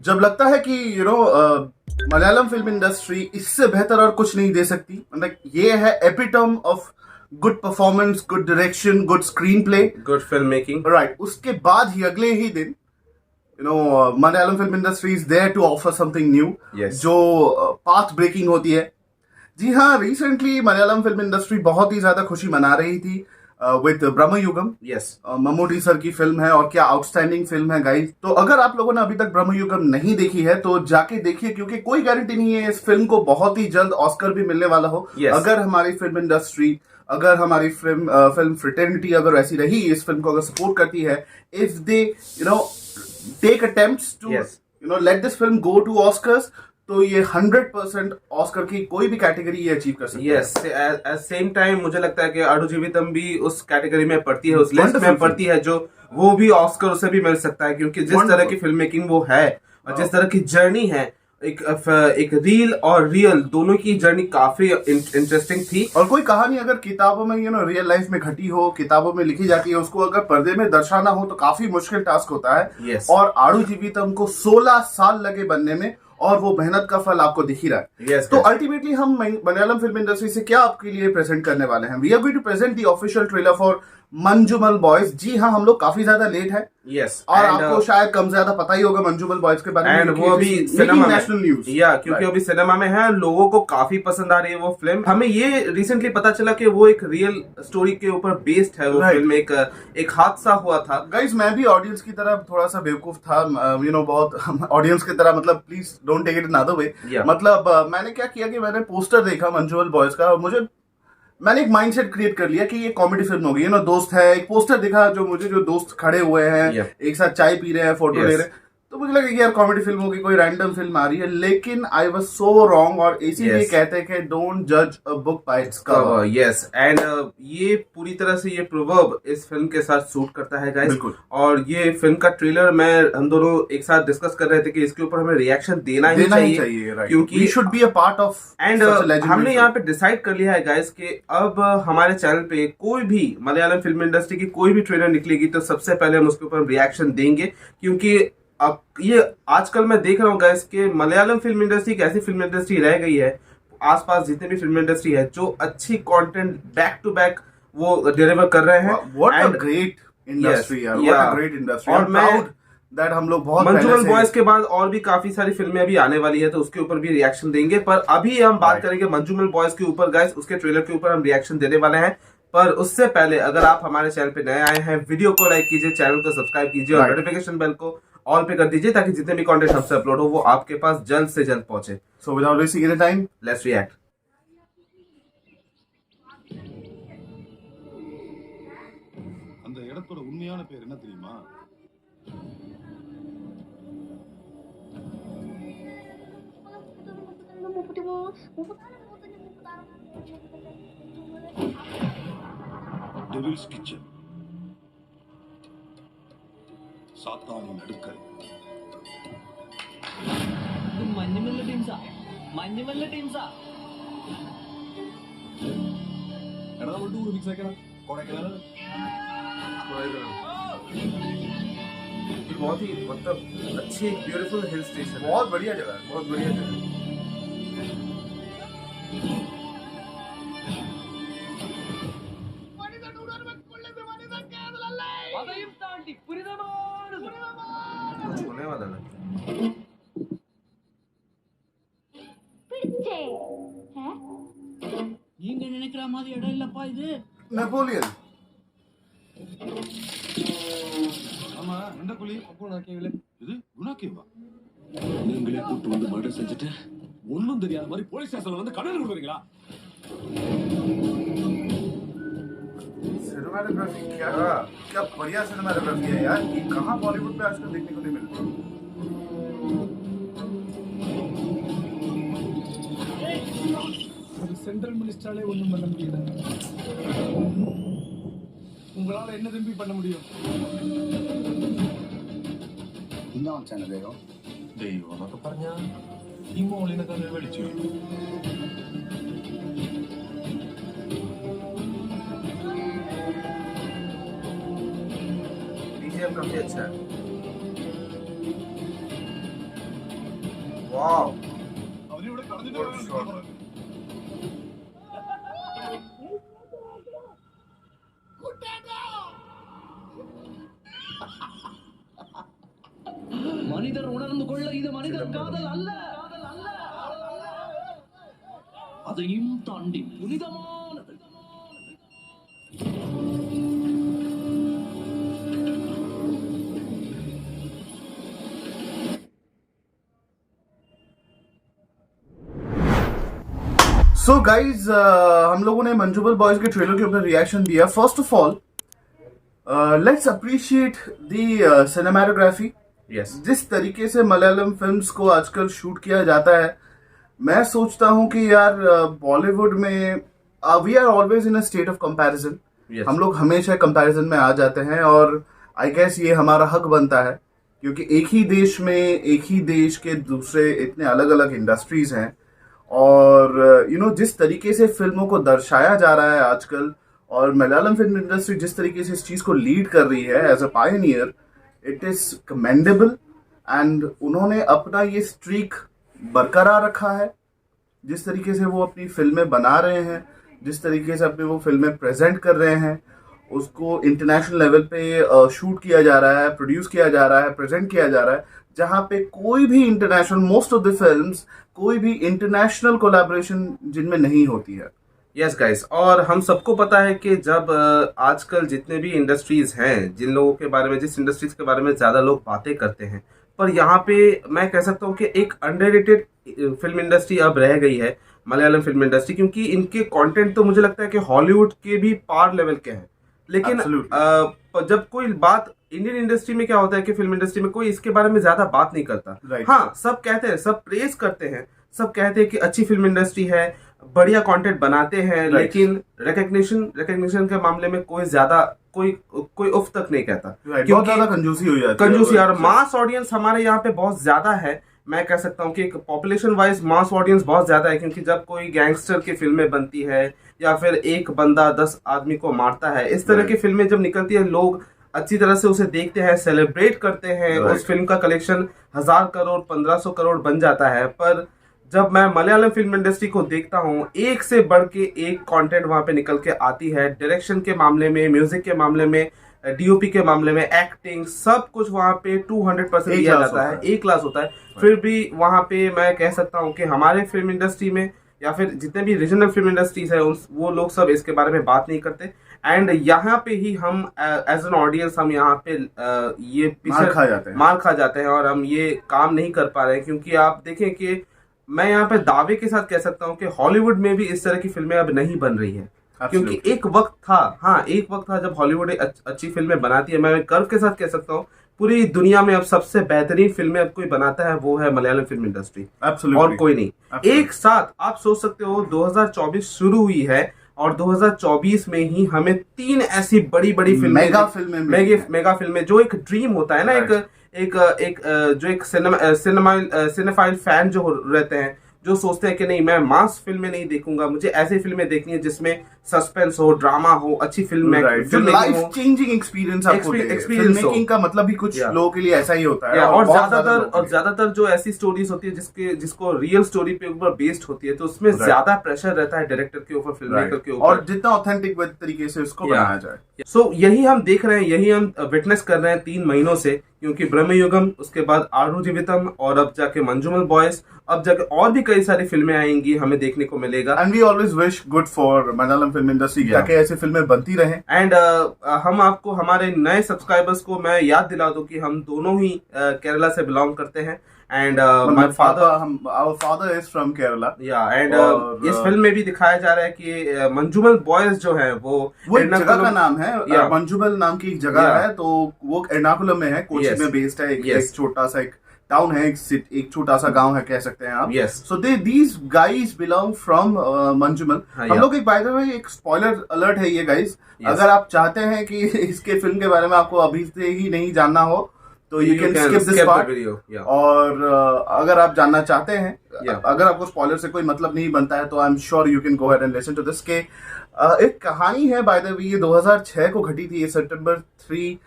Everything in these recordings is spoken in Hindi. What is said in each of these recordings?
जब लगता है कि मलयालम फिल्म इंडस्ट्री इससे बेहतर और कुछ नहीं दे सकती, मतलब ये है epitome of good performance, good direction, good screenplay, good filmmaking. Right. उसके बाद ही अगले ही दिन Malayalam film industry is there to offer something new, Yes. जो पाथ ब्रेकिंग होती है। जी हाँ, रिसेंटली मलयालम फिल्म इंडस्ट्री बहुत ही ज्यादा खुशी मना रही थी with Bramayugam. Yes, Mammootty sir की फिल्म है और क्या आउटस्टैंडिंग फिल्म है गाइस। तो अगर आप लोगों ने अभी तक ब्रह्मयुगम नहीं देखी है तो जाके देखिए, क्योंकि कोई गारंटी नहीं है इस फिल्म को बहुत ही जल्द ऑस्कर भी मिलने वाला हो। Yes. अगर हमारी फिल्म इंडस्ट्री, अगर हमारी फिल्म फ्रेटर्निटी अगर ऐसी रही, इस फिल्म को अगर सपोर्ट करती है, if they take attempts to Yes. Let this film go to Oscars, तो ये 100% ऑस्कर की कोई भी कैटेगरी ये अचीव कर सकती है। यस, एट सेम टाइम मुझे लगता है कि आडू जीवितम भी उस कैटेगरी में पड़ती है, उस लिस्ट Wonderful में पड़ती है, जो वो भी ऑस्कर उसे भी मिल सकता है, क्योंकि जिस तरह की फिल्म मेकिंग वो है और जिस तरह की जर्नी है, एक रील और रियल दोनों की जर्नी काफी इंटरेस्टिंग थी। और कोई कहानी अगर किताबों में रियल लाइफ में घटी हो, किताबों में लिखी जाती है, उसको अगर पर्दे में दर्शाना हो तो काफी मुश्किल टास्क होता है। Yes. और आड़ू जीवितम को 16 साल लगे बनने में, और वो मेहनत का फल आपको दिख ही रहा है। Yes, तो yes. अल्टीमेटली हम मलयालम फिल्म इंडस्ट्री से क्या आपके लिए प्रेजेंट करने वाले हैं? We are going to present the official trailer for Manjummel boys. जी हाँ, हम लोग काफी ज्यादा लेट है। यस, और आपको शायद कम ज्यादा पता ही होगा मंजूमल बॉयज के बारे में, एंड वो अभी सिनेमा नेशनल न्यूज, या क्योंकि अभी सिनेमा में है, लोगों को काफी पसंद आ रही है वो फिल्म। हमें ये रिसेंटली पता चला कि वो एक रियल स्टोरी के ऊपर बेस्ड है वो फिल्म। एक हादसा हुआ था। गाइस, मैं भी ऑडियंस की तरह थोड़ा सा बेवकूफ था, बहुत ऑडियंस की तरह, मतलब please don't take it in other way. मतलब मैंने क्या किया कि मैंने पोस्टर देखा मंजूमल बॉयज का, और मैंने एक माइंडसेट क्रिएट कर लिया कि ये कॉमेडी फिल्म होगी। दोस्त है, एक पोस्टर दिखा जो दोस्त खड़े हुए हैं, एक साथ चाय पी रहे हैं, फोटो ले रहे हैं, तो मुझे लगा कि यार कॉमेडी फिल्म होगी, कोई रैंडम फिल्म आ रही है। लेकिन आई वाज सो रॉन्ग, और इसीलिए कहते हैं कि डोंट जज a book by its cover. Yes, and ये पूरी तरह से ये प्रोवर्ब इस फिल्म के साथ सूट करता है गाइस। और ये फिल्म का ट्रेलर हम दोनों एक साथ डिस्कस कर रहे थे कि इसके ऊपर हमें रिएक्शन देना ही चाहिए क्योंकि we should be a part of, and हमने यहाँ पे डिसाइड कर लिया है गाइस कि अब हमारे चैनल पे कोई भी मलयालम फिल्म इंडस्ट्री की कोई भी ट्रेलर निकलेगी तो सबसे पहले हम उसके ऊपर रिएक्शन देंगे, क्योंकि अब ये आजकल मैं देख रहा हूँ गाइस कि मलयालम फिल्म इंडस्ट्री एक ऐसी फिल्म इंडस्ट्री रह गई है, आसपास जितने भी फिल्म इंडस्ट्री है, जो अच्छी कंटेंट बैक टू बैक वो डिलीवर कर रहे हैं। व्हाट अ ग्रेट इंडस्ट्री यार, व्हाट अ ग्रेट इंडस्ट्री। और मैं दैट हम लोग बहुत मंजूमल बॉयज के बाद और भी काफी सारी फिल्में अभी आने वाली है, तो उसके ऊपर भी रिएक्शन देंगे। पर अभी हम बात करेंगे मंजूमल बॉयज के ऊपर गाइस, उसके ट्रेलर के ऊपर हम रिएक्शन देने वाले हैं। पर उससे पहले अगर आप हमारे चैनल पे नए आए हैं, वीडियो को लाइक कीजिए, चैनल को सब्सक्राइब कीजिए और नोटिफिकेशन बेल को ऑल पे कर दीजिए, ताकि जितने भी कंटेंट हमसे अपलोड हो वो आपके पास जल्द से जल्द पहुंचे। So without wasting any time, let's react. அந்த இடத்தோட உண்மையான பேர் என்ன தெரியுமா? டெவில்ஸ் கிச்சன், சாத்தானின் அடுக்கல். ഇത് മഞ്ഞുമല്ല ടീംസാ, മഞ്ഞുമല്ല ടീംസാ. എടാ ഒരു ടൂർ ഫിക്സ് ആക്കണം, കൊടൈക്കനാൽ. बहुत ही मतलब अच्छी ब्यूटीफुल हिल स्टेशन, बहुत बढ़िया जगह, बहुत बढ़िया जगह। അതയും താണ്ടി പുരിതമാണ് कुछ होने वाला ना। பிடிச்சே நீங்க நினைக்கிற மாதிரி இடம் இல்லப்பா இது. नेपोलियन। ஆமா, எந்த புலி அப்போ நான் கேவல இது குணாக்கேவா? நீங்களே கூட்டு வந்து மர்டர் செஞ்சுட்டு ஒண்ணும் தெரியாத மாதிரி போலீஸ் ஸ்டேஷன்ல வந்து கடல் விடுறீங்களா? सिनेमाटोग्राफी क्या बढ़िया सिनेमाटोग्राफी है यार, ये कहाँ बॉलीवुड में आजकल देखने को नहीं मिलती। சென்ட்ரல் மினிஸ்டராலே ஒண்ணும் பண்ண முடியல. உங்களால என்ன தம்பி பண்ண முடியும்? ഇന്നാണ് ദൈവം ദൈവം എന്നൊക്കെ പറഞ്ഞ ഈ മോളിനെ തന്നെ വിളിച്ചു. बीजीएम काफी अच्छा है। वाओ மனிதர் உணர்ந்து கொள்ள இது மனிதர் காதல் அல்ல, அதையும் தாண்டி புனிதமானது. सो गाइज हम लोगों ने मंजूबल बॉयज के ट्रेलर के ऊपर रिएक्शन दिया. First of all let's appreciate the cinematography. Yes जिस तरीके से मलयालम फिल्म्स को आजकल शूट किया जाता है, मैं सोचता हूं कि यार बॉलीवुड में we are always in a state of comparison. Yes. हम लोग हमेशा कंपैरिजन में आ जाते हैं और आई गेस ये हमारा हक बनता है, क्योंकि एक ही देश के दूसरे इतने अलग अलग इंडस्ट्रीज हैं. और जिस तरीके से फिल्मों को दर्शाया जा रहा है आजकल, और मलयालम फिल्म इंडस्ट्री जिस तरीके से इस चीज को लीड कर रही है as a pioneer, it is commendable. And उन्होंने अपना ये स्ट्रीक बरकरार रखा है. जिस तरीके से वो अपनी फिल्में बना रहे हैं, जिस तरीके से अपनी वो फिल्में प्रेजेंट कर रहे हैं, उसको इंटरनेशनल लेवल पे शूट किया जा रहा है, प्रोड्यूस किया जा रहा है, प्रेजेंट किया जा रहा है, जहाँ पे कोई भी international, most of the films कोई भी इंटरनेशनल कोलैबोरेशन जिनमें नहीं होती है. यस गाइस, और हम सबको पता है कि जब आजकल जितने भी इंडस्ट्रीज हैं, जिन लोगों के बारे में, जिस इंडस्ट्रीज के बारे में ज्यादा लोग बातें करते हैं, पर यहाँ पे मैं कह सकता हूँ कि एक अंडररेटेड फिल्म इंडस्ट्री अब रह गई है मलयालम फिल्म इंडस्ट्री, क्योंकि इनके कंटेंट तो मुझे लगता है कि हॉलीवुड के भी पार लेवल के हैं. लेकिन जब कोई बात इंडियन इंडस्ट्री में क्या होता है कि फिल्म इंडस्ट्री में कोई इसके बारे में ज्यादा बात नहीं करता. Right. हाँ, सब कहते हैं, सब प्रेज करते हैं, सब कहते हैं कि अच्छी फिल्म इंडस्ट्री है, बढ़िया कंटेंट बनाते हैं. Right. लेकिन रिकग्निशन के मामले में कोई ज्यादा कोई उफ तक नहीं कहता. Right. बहुत ज्यादा कंजूसी हो जाती है. कंजूसी और मास ऑडियंस हमारे यहाँ पे बहुत ज्यादा है. मैं कह सकता हूँ कि एक पॉपुलेशन वाइज मास ऑडियंस बहुत ज्यादा है, क्योंकि जब कोई गैंगस्टर की फिल्में बनती है या फिर एक बंदा 10 आदमी को मारता है, इस तरह की फिल्में जब निकलती है, लोग अच्छी तरह से उसे देखते हैं, सेलिब्रेट करते हैं. उस फिल्म का कलेक्शन 1000 करोड़ 1500 करोड़ बन जाता है. पर जब मैं मलयालम फिल्म इंडस्ट्री को देखता हूँ, एक से बढ़ के एक कंटेंट वहां पे निकल के आती है. डायरेक्शन के मामले में, म्यूजिक के मामले में, डीओपी के मामले में, एक्टिंग, सब कुछ वहां पे 200% दिया जाता है, एक क्लास होता है. फिर भी वहां पे मैं कह सकता हूँ कि हमारे फिल्म इंडस्ट्री में या फिर जितने भी रीजनल फिल्म इंडस्ट्रीज है, वो लोग सब इसके बारे में बात नहीं करते. एंड यहाँ पे ही हम एज एन ऑडियंस हम यहाँ पे ये मार खा जाते हैं और हम ये काम नहीं कर पा रहे हैं. क्योंकि आप देखें कि मैं यहाँ पे दावे के साथ कह सकता हूँ कि हॉलीवुड में भी इस तरह की फिल्में अब नहीं बन रही है. क्योंकि एक वक्त था जब हॉलीवुड अच्छी फिल्में बनाती है. मैं गर्व के साथ कह सकता हूँ पूरी दुनिया में अब सबसे बेहतरीन फिल्में अब कोई बनाता है वो है मलयालम फिल्म इंडस्ट्री, और कोई नहीं. एक साथ आप सोच सकते हो 2024 शुरू हुई है और 2024 में ही हमें 3 ऐसी बड़ी बड़ी फिल्में, मेगा फिल्में, जो एक ड्रीम होता है ना, एक जो एक सिनेफाइल फैन जो रहते हैं, जो सोचते हैं कि नहीं, मैं मास फिल्में नहीं देखूंगा, मुझे ऐसी फिल्में देखनी है जिसमें सस्पेंस हो, ड्रामा हो, अच्छी film life changing experience making का मतलब भी कुछ लोगों के लिए ऐसा ही होता है. और ज्यादातर जो ऐसी स्टोरीज होती है जिसको रियल स्टोरी पे ऊपर बेस्ड होती है, तो उसमें ज्यादा प्रेशर रहता है डायरेक्टर के ऊपर, फिल्म मेकर के ऊपर, और जितना ऑथेंटिक तरीके से उसको बनाया जाए. सो यही हम देख रहे हैं, यही हम विटनेस कर रहे हैं 3 महीनों से. क्योंकि ब्रह्मयुगम, उसके बाद आरू जीवितम, और अब जाके मंजूमल बॉयज, अब जाके और भी कई सारी फिल्में आएंगी, हमें देखने को मिलेगा. And we always wish good for Malayalam film industry, ताकि ऐसी फिल्में बनती रहें. एंड हम आपको, हमारे नए सब्सक्राइबर्स को मैं याद दिला दूं कि हम दोनों ही केरला से बिलोंग करते हैं. And my our father is from Kerala. And इस फिल्म में भी दिखाया जा रहा है कि मंजूमल बॉयज जो है वो एक जगह का नाम है, मंजूमल नाम की एक जगह है, तो वो एर्नाकुलम में है, कोची में बेस्ड है. एक छोटा सा एक टाउन है, एक छोटा सा गांव है, कह सकते हैं आप. So these guys belong from Manjummel. हम लोग एक, बाय द वे, एक स्पॉइलर अलर्ट है ये गाइज. अगर आप चाहते हैं कि इसके फिल्म के बारे में आपको अभी से ही नहीं जानना हो, तो you can skip this part. और अगर आप जानना चाहते हैं, अगर आपको स्पॉइलर से कोई मतलब नहीं बनता है, तो I am sure you can go ahead and listen to this. के एक कहानी है, बाय द वे, ये 2006 को घटी थी. ये सितंबर 3,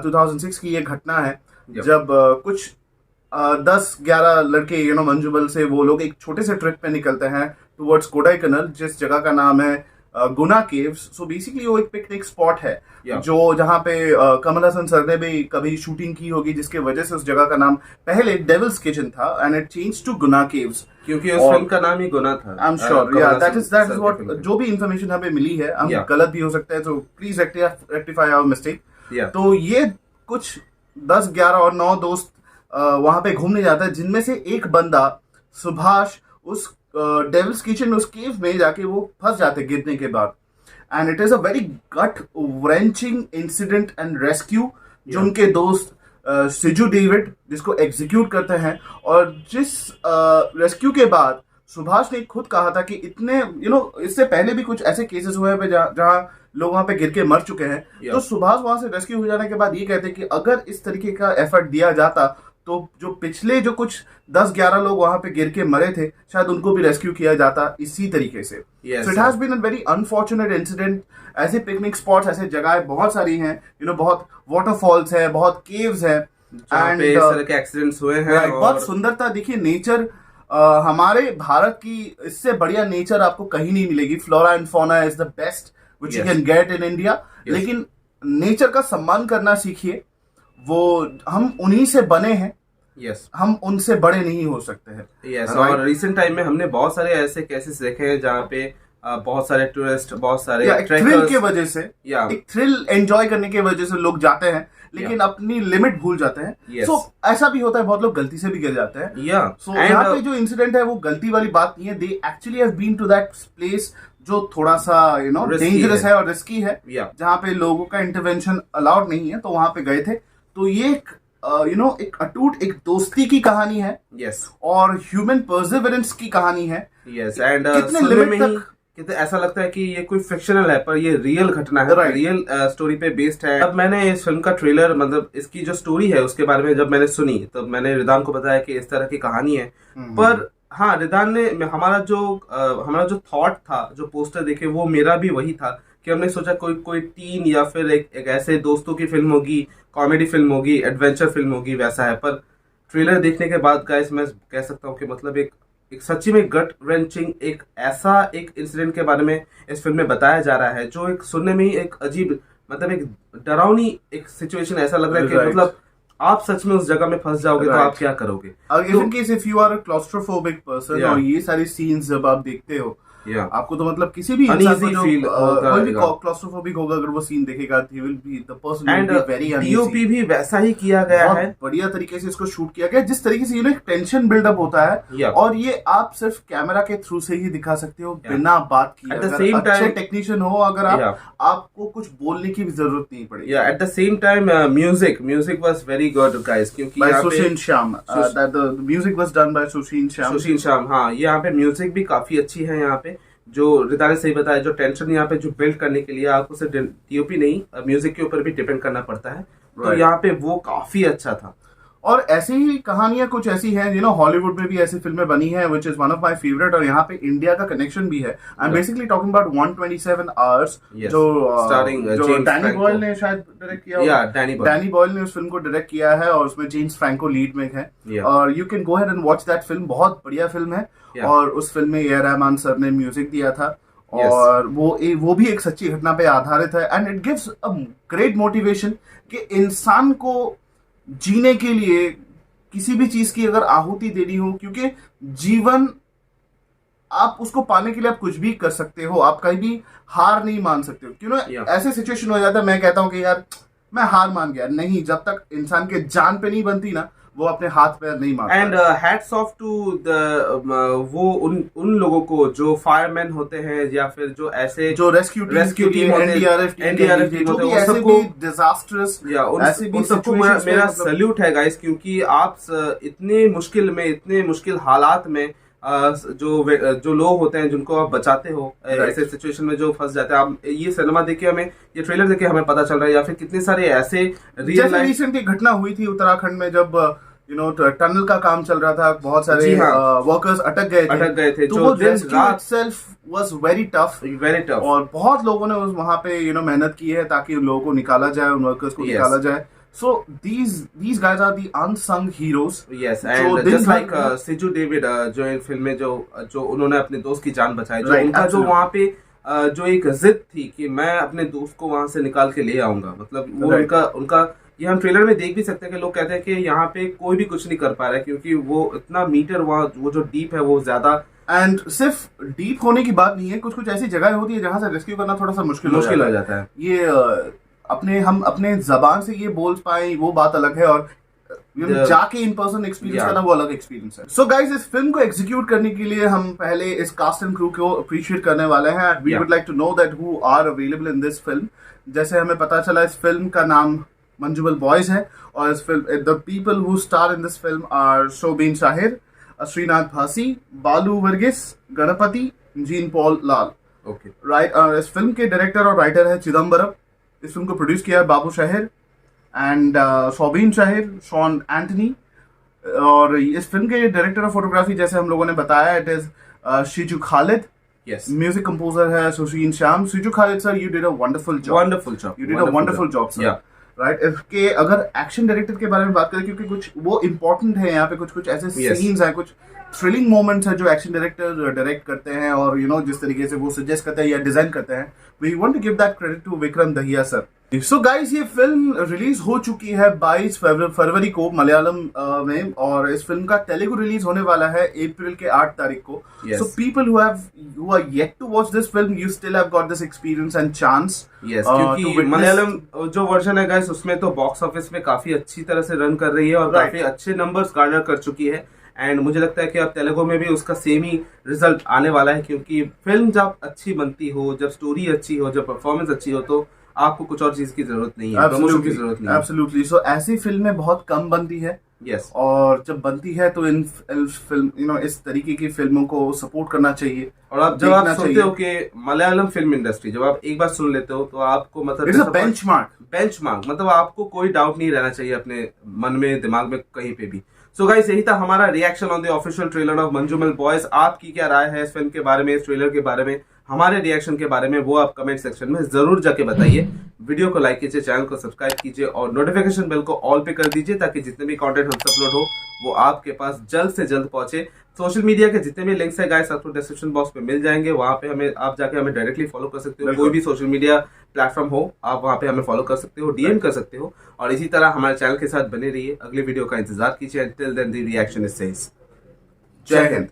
2006 की ये घटना है, जब कुछ 10-11 लड़के मंजुबल से वो लोग एक छोटे से ट्रिप पे निकलते हैं टुवर्ड्स कोडाईकनाल, जिस जगह का नाम है गुना केव्स। सो बेसिकली वो एक पिकनिक स्पॉट है जो जहाँ पे कमल हसन सर ने भी कभी शूटिंग की होगी, जिसके वजह से उस जगह का नाम पहले डेविल्स किचन था and it change to Guna Caves, क्योंकि उस फिल्म का नाम ही गुना था। आई एम श्योर, या दैट इज व्हाट जो भी इंफॉर्मेशन हमें मिली है, हम गलत भी हो सकता है, तो प्लीज रेक्टिफाई आवर मिस्टेक। तो ये कुछ 10-11 और 9 दोस्त वहां पे घूमने जाता है, जिनमें से एक बंदा सुभाष उस डेविल्स किचन, उस केव में जाके वो फंस जाते गिरने के बाद। And it is a very gut wrenching incident and rescue, जो उनके दोस्त सिजू डेविड जिसको एग्जीक्यूट करते हैं, और जिस रेस्क्यू के बाद सुभाष ने खुद कहा था कि इतने इससे पहले भी कुछ ऐसे केसेस हुए हैं जहां लोग वहां पे गिर के मर चुके हैं। तो सुभाष वहां से रेस्क्यू हो जाने के बाद ये कहते हैं कि अगर इस तरीके का एफर्ट दिया जाता तो जो पिछले जो कुछ 10-11 लोग वहां पे गिर के मरे थे, शायद उनको भी रेस्क्यू किया जाता इसी तरीके से। So it has been a very unfortunate incident. ऐसे पिकनिक स्पॉट्स, ऐसे जगहें बहुत सारी हैं, बहुत वाटरफॉल्स है, बहुत केव्स है, एंड इस तरह के एक्सीडेंट्स हुए हैं। बहुत सुंदरता देखिए, नेचर हमारे भारत की इससे बढ़िया नेचर आपको कहीं नहीं मिलेगी। Flora and fauna is the best which you can get in India. लेकिन नेचर का सम्मान करना सीखिए, वो हम उन्हीं से बने हैं, हम उनसे बड़े नहीं हो सकते हैं। और रिसेंट टाइम में हमने बहुत सारे ऐसे केसेस देखे हैं जहाँ पे बहुत सारे टूरिस्ट, बहुत सारे थ्रिल के वजह से, एक थ्रिल एंजॉय करने की वजह से लोग जाते हैं, लेकिन अपनी लिमिट भूल जाते हैं। सो ऐसा भी होता है, बहुत लोग गलती से भी गिर जाते हैं। सो यहाँ पे जो इंसिडेंट है वो गलती वाली बात नहीं है। They actually have been to that place जो थोड़ा सा डेंजरस है और रिस्की है, जहाँ पे लोगों का इंटरवेंशन अलाउड नहीं है, तो वहां पे गए थे। तो ये एक अटूट एक दोस्ती की कहानी है, और ह्यूमन परसिवरेंस की कहानी है। एंड कितने लिमिट तक कितने ऐसा लगता है कि ये कोई फिक्शनल है, पर ये रियल घटना है, रियल स्टोरी पे बेस्ड है। अब मैंने इस फिल्म का ट्रेलर, मतलब इसकी जो स्टोरी है उसके बारे में जब मैंने सुनी, तो मैंने रिदान को बताया कि इस तरह की कहानी है। पर हाँ, रिदान ने हमारा जो थॉट था, जो पोस्टर देखे, वो मेरा भी वही था कि हमने सोचा कोई टीन या फिर एक ऐसे दोस्तों की फिल्म होगी, कॉमेडी फिल्म होगी, एडवेंचर फिल्म होगी, वैसा है। पर ट्रेलर देखने के बाद गाइस मैं कह सकता हूँ कि मतलब एक सच्ची में गट रेंचिंग एक इंसिडेंट के बारे में इस फिल्म में बताया जा रहा है, जो एक सुनने में ही एक अजीब, मतलब एक डरावनी एक सिचुएशन ऐसा लग रहा है कि मतलब आप सच में उस जगह में फंस जाओगे तो आप क्या करोगे। In case if you are a claustrophobic person, और ये सारी सीन्स जब आप देखते हो, आपको तो मतलब किसी भी इंसान को कोई भी क्लॉस्ट्रोफोबिक होगा, अगर वो सीन देखेगा, he will be the person will be very uneasy। DOP भी वैसा ही किया गया है, बढ़िया तरीके से इसको शूट किया गया, जिस तरीके से एक टेंशन बिल्डअप होता है, और ये आप सिर्फ कैमरा के थ्रू से ही दिखा सकते हो, बिना बात किए। अगर अच्छे टेक्नीशियन हो, अगर आपको कुछ बोलने की भी जरूरत नहीं पड़ेगी। At the same time music was very good guys, क्योंकि by Sushin Shyam, that the music was done by Sushin Shyam. हाँ, यहाँ पे म्यूजिक भी काफी अच्छी है। यहाँ पे जो रिदा ने सही बताया, जो टेंशन यहाँ पे जो बिल्ड करने के लिए आपको सिर्फ डीओपी नहीं, म्यूजिक के ऊपर भी डिपेंड करना पड़ता है, तो यहाँ पे वो काफी अच्छा था। और ऐसी ही कहानियां कुछ ऐसी हैं, हॉलीवुड में भी ऐसी फिल्में बनी हैं, which is one of my favourite, और यहाँ पे इंडिया का कनेक्शन भी है। I am basically talking about 127 hours, जो डैनी बॉयल ने शायद डायरेक्ट किया। डैनी बॉयल ने उस फिल्म को डायरेक्ट किया है, और उसमें जेम्स फ्रैंको लीड में है, और you can go ahead and watch that film. बहुत बढ़िया फिल्म है, और उस फिल्म में ए रहमान सर ने म्यूजिक दिया था, और वो भी एक सच्ची घटना पे आधारित है। And it gives a great motivation कि इंसान को जीने के लिए किसी भी चीज की अगर आहुति देनी हो, क्योंकि जीवन आप उसको पाने के लिए आप कुछ भी कर सकते हो, आप कहीं भी हार नहीं मान सकते हो। ऐसे सिचुएशन हो जाता है, मैं कहता हूं कि यार मैं हार मान गया, नहीं, जब तक इंसान के जान पे नहीं बनती ना, वो अपने हाथ पैर नहीं मारता। एंड हैट्स ऑफ टू वो उन लोगों को जो फायरमैन होते हैं, या फिर जो ऐसे जो रेस्क्यू टीम एनडीआरएफ टीम होते हैं, सबको डिजास्टर्स, उन सबको मेरा सैल्यूट है गाइस, क्योंकि आप इतने मुश्किल हालात में जो लोग होते हैं जिनको आप बचाते हो, ऐसे सिचुएशन में जो फंस जाते हैं। आप ये सिनेमा देखे, हमें ये ट्रेलर देखे हमें पता चल रहा है, या फिर कितने सारे ऐसे रिसेंटली घटना हुई थी उत्तराखंड में, जब टनल का काम चल रहा था, बहुत सारे वर्कर्स अटक गए थे, तो वो rescue itself was very tough, और बहुत लोगों ने वहां पे मेहनत की है ताकि उन लोगों को निकाला जाए, उन वर्कर्स को निकाला जाए। So these guys are the unsung heroes. Yes, जो and दिन just भर like सिजू डेविड जो इन फिल्म में जो उन्होंने अपने दोस्त की जान बचाई, जो Right, उनका जो absolutely. वहाँ पे जो एक जिद थी कि मैं अपने दोस्त को वहां से निकाल के ले आऊंगा, मतलब वो Right. उनका ये हम ट्रेलर में देख भी सकते हैं कि लोग कहते हैं कि यहाँ पे कोई भी कुछ नहीं कर पा रहा है क्योंकि वो इतना मीटर वहाँ वो जो डीप है वो ज्यादा एंड सिर्फ डीप होने की बात नहीं है, कुछ कुछ ऐसी जगह होती है जहां से रेस्क्यू करना थोड़ा सा मुश्किल हो जाता है। ये हम अपने जबान से ये बोल पाए वो बात अलग है, और जाके इन पर्सन एक्सपीरियंस करना वो अलग एक्सपीरियंस है। सो गाइस, इस फिल्म को एग्जीक्यूट करने के लिए हम पहले इस कास्ट एंड क्रू को अप्रिशिएट करने वाले हैं। We would like to know that who are available in this film. जैसे हमें पता चला इस फिल्म का नाम मंजुबल बॉयज है, और इस film the people who star in this film are Soubin Shahir, Sreenath Bhasi, Balu Varghese, Ganapathi, Jean Paul Lal. Okay, right. इस फिल्म के डायरेक्टर और राइटर है चिदम्बरम। इस फिल्म को प्रोड्यूस किया है बाबू शाहिर एंड शोबीन शाहिर, शॉन एंटनी। और इस फिल्म के डायरेक्टर ऑफ फोटोग्राफी जैसे हम लोगों ने बताया, इट इज शिजू खालिद। यस, म्यूजिक कंपोजर है सुशीन श्याम। शिजू Khalid sir, you did a wonderful job. You did a wonderful job sir. Right. इसके अगर एक्शन डायरेक्टर के बारे में बात करें, क्योंकि कुछ वो इम्पोर्टेंट है यहाँ पे, कुछ ऐसे सीन्स हैं, कुछ थ्रिलिंग मोमेंट्स हैं जो एक्शन डायरेक्टर डायरेक्ट करते हैं, और जिस तरीके से वो सजेस्ट करते हैं या डिजाइन करते हैं, we want to give that credit to Vikram Dahiya sir. So guys, ये फिल्म रिलीज हो चुकी है 22 फरवरी को मलयालम में, और इस फिल्म का तेलुगु रिलीज होने वाला है अप्रैल के 8 तारीख को। So people who are yet to watch this film, you still have got this experience and chance. क्योंकि मलयालम जो वर्जन है गाइस, उसमें तो बॉक्स ऑफिस में काफी अच्छी तरह से रन कर रही है और काफी अच्छे नंबर्स गार्नर कर चुकी है। एंड मुझे लगता है कि अब तेलुगु में भी उसका सेम ही रिजल्ट आने वाला है, क्योंकि फिल्म जब अच्छी बनती हो, जब स्टोरी अच्छी हो, जब परफॉर्मेंस अच्छी हो, तो आपको कुछ और चीज की जरूरत नहीं है, प्रमोशन की जरूरत नहीं है। एब्सोल्युटली। सो ऐसी फिल्में बहुत कम बनती है। यस, और जब बनती है तो इन फिल्म इस तरीके की फिल्मों को सपोर्ट करना चाहिए। और आप जब आप सुनते हो कि मलयालम फिल्म इंडस्ट्री, जब आप एक बार सुन लेते हो तो आपको मतलब इट्स अ बेंचमार्क, मतलब आपको कोई डाउट नहीं रहना चाहिए अपने मन में, दिमाग में, कहीं पे भी। सो गाइस, यही था हमारा reaction on the official trailer of Manjummel boys. आपकी क्या राय है इस फिल्म के बारे में, इस ट्रेलर के बारे में, हमारे रिएक्शन के बारे में, वो आप कमेंट सेक्शन में जरूर जाके बताइए। वीडियो को लाइक कीजिए, चैनल को सब्सक्राइब कीजिए और नोटिफिकेशन बेल को ऑल पे कर दीजिए, ताकि जितने भी कंटेंट हमसे अपलोड हो वो आपके पास जल्द से जल्द पहुंचे। सोशल मीडिया के जितने भी लिंक्स है गाइस, आपको डिस्क्रिप्शन बॉक्स पे मिल जाएंगे। वहां पे आप जाके हमें डायरेक्टली फॉलो कर सकते हो। कोई भी सोशल मीडिया प्लेटफॉर्म हो, आप वहां पे हमें फॉलो कर सकते हो, डीएम कर सकते हो, और इसी तरह हमारे चैनल के साथ बने रहिए। अगले वीडियो का इंतजार कीजिए। Till then the reaction is says. जय हिंद।